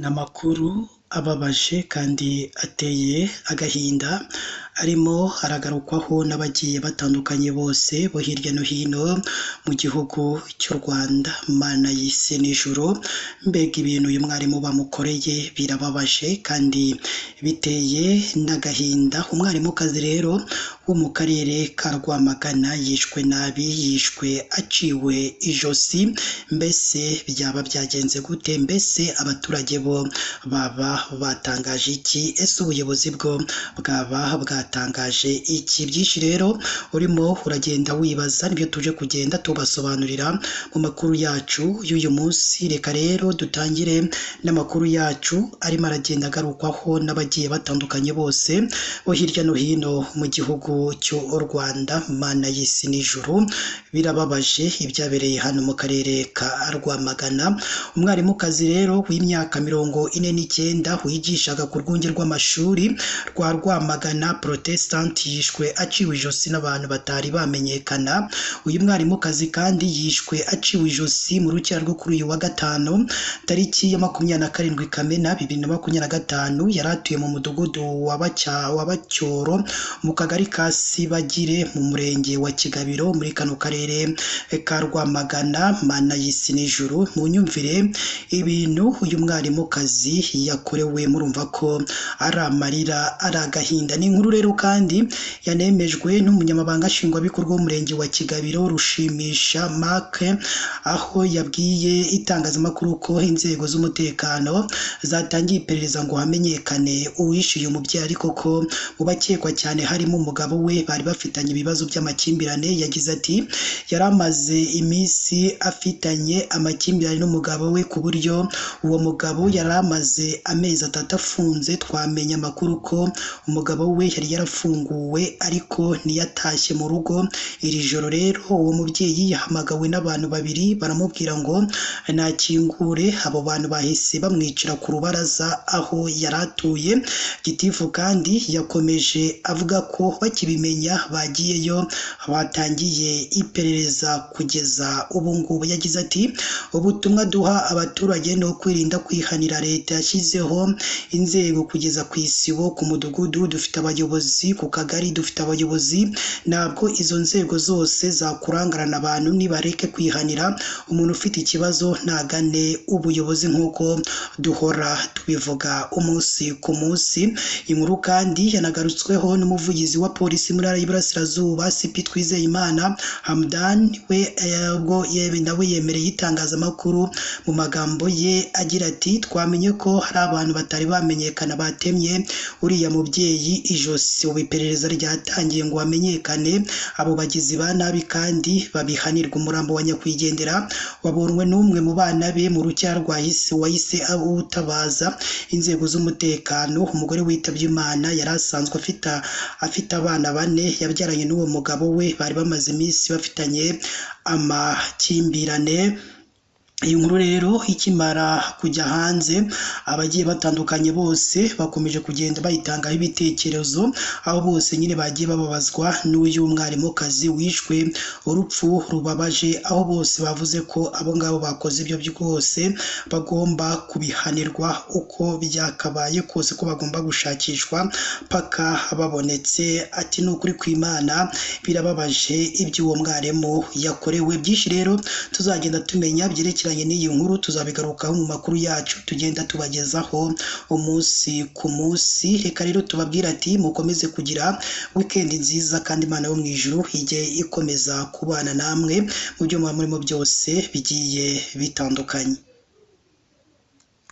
N'amakuru ababaje kandi ateye agahinda arimo aragarukwaho n'abagiye batandukanye bose bo hirya no hino mu gihugu cy'u Rwanda. Mana y'isi n'ijuru, mbega ibintu uyu mwarimu bamukoreye birababaje kandi biteye n'agahinda. Umwarimukazi rero wo mu karere ka Rwamagana yishwe nabi, yishwe aciwe ijosi. Mbese byaba byagenze gute? Mbese abaturage bo baba batangaje iki? Ese ubuyobozi bwo bwaba bwatangaje iki? Byinshi rero urimo uragenda wibaza, nibyo tuje kugenda tubasobanurira mu makuru yacu y'uyu munsi. Reka rero dutangire n'amakuru yacu arimo aragenda agarukwaho n'abagiye batandukanye bose bo hirya no hino mu gihugu cy'u Rwanda. Mana y'isi n'ijuru, birababaje ibyabereye hano mu karere ka Rwamagana. Umwarimukazi rero w'imyaka 49 wigishaga ku rwunge rw'amashuri rwa Rwamagana Protestant yishwe aciwe ijosi n'abantu batari bamenyekana. Uyu mwarimukazi kandi yishwe aciwe ijosi mu rukera rwo kuri uyu wa gatanu tariki ya 27 Kamena 2025. Yari atuye mu mudugudu wa Bacyoro mu kagari ka Sibagire mu murenge wa Kigabiro muri kano karere ka Rwamagana. Mana y'isi n'ijuru, mu nyumvire ibintu uyu mwarimukazi yakorewe, murumva ko ari amarira, ari agahinda. Ni inkuru rero kandi yanemejwe n'umunyamabanga nshingwabikorwa w'umurenge wa Kigabiro Rushimisha Mark, aho yabwiye itangazamakuru ko inzego z'umutekano zatangiye iperereza ngo hamenyekane uwishe uyu mubyeyi, ariko ko mu bakekwa cyane harimo umugabo we bari bafitanye ibibazo by'amakimbirane. Yagize ati yari amaze iminsi afitanye amakimbirane n'umugabo we ku buryo uwo mugabo yari amaze amezi 3 afunze. Twamenye amakuru ko umugabo we yari yarafunguwe ariko ntiyatashye mu rugo. Iri joro rero uwo mubyeyi yahamagawe n'abantu babiri baramubwira ngo nakingure. Abo bantu bahise bamwicira ku rubaraza aho yari atuye. Gitifu kandi yakomeje avuga ko bakibimenya bagiyeyo batangiye iperereza kugeza ubu ngubu. Yagize ati ubutumwa duha abaturage no kwirinda kwihanira. Leta yashyizeho inzego kugeza ku isibo, ku mudugudu dufite abayobozi, ku kagari dufite abayobozi. Ntabwo izo nzego zose zakurangarana. Abantu nibareke kwihanira. Umuntu ufite ikibazo ntagane ubuyobozi nk'uko duhora tubivuga umunsi ku munsi. Inkuru kandi yanagarutsweho n'umuvugizi wa polisi muri y'Iburasirazuba CP Twizeyimana Hamdan, we ubwo nawe yemereye itangazamakuru mu magambo ye agira ati twamenye ko hari abantu batari bamenyekana batemye uriya mubyeyi ijosi. Ubu iperereza ryatangiye ngo hamenyekane abo bagizi ba nabi kandi babihanirwa. Umurambo wa nyakwigendera wabonwe n'umwe mu bana be mu rucyaro wahise utabaza inzego z'umutekano. Umugore witabye Imana yari asanzwe afite abana 4 yabyaranye n'uwo mugabo we, bari bamaze iminsi bafitanye amakimbirane. Iyi nkuru rero ikimara kujya hanze, abagiye batandukanye bose bakomeje kugenda bayitangaho ibitekerezo, aho bose nyine bagiye bababazwa n'uyu mwarimukazi wishwe urupfu rubabaje, aho bose bavuze ko abo ngabo bakoze ibyo byose bagomba kubihanirwa uko byakabaye kose, ko bagomba gushakishwa paka babonetse. Ati ni ukuri kw'Imana birababaje iby'uwo mwarimu yakorewe. Byinshi rero tuzagenda tumenya byerekeranye n'iyi nkuru, tuzabigarukaho mu makuru yacu tugenda tubagezaho umunsi ku munsi. Reka rero tubabwira ati mukomeze kugira weekend nziza kandi Imana yo mu ijuru ijye ikomeza kubana namwe mu byo muba murimo byose bigiye bitandukanye.